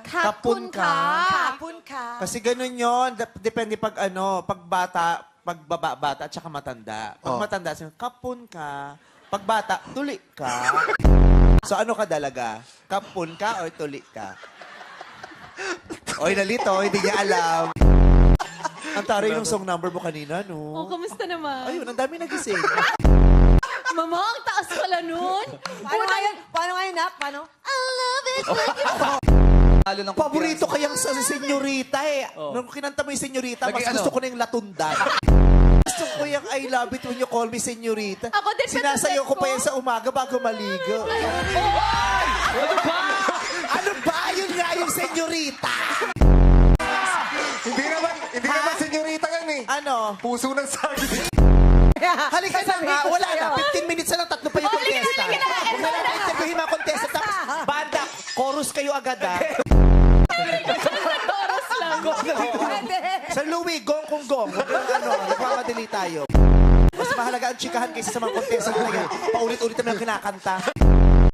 Kapun ka. Kapun ka. Kasi ganun yun. Depende pag pag bata at saka matanda. Pag matanda, sabi, kapun ka. Pag bata, tuli ka. So ano ka dalaga? Kapun ka or tuli ka? Oy, nalito, hindi niya alam. Ang taray yung song number mo kanina, no? Oh, kamusta naman? Ayun, ang dami nagising. Mama, ang taas pala nun. Paano ngayon? Paano ngayon, Nak? Paano? I love it. Lalo ng Paborito kayang sa senyorita eh. Nung kinanta mo yung senyorita, mas Lagi gusto ano? ko na yung latundan. Gusto ko yung I love it when you call me senyorita. Ako din, Sinasayaw ko ko. pa yan sa umaga bago maligo. Ano ba? Yun nga yung senyorita. Hindi naman senyorita yan eh. Ano? Puso ng saging. Halika na nga. Wala na. 15 minutes na lang. Tatlo pa yung contestant. Huwag na natin interviewin mga contestant. Tapos, banda, chorus kayo agad ah. Toros lang. Sa Louie, gong kung gong. Huwag yung nagmamadali tayo. Mas mahalaga ang chikahan kaysa sa mga contestant na yan. Paulit-ulit naman yung kinakanta.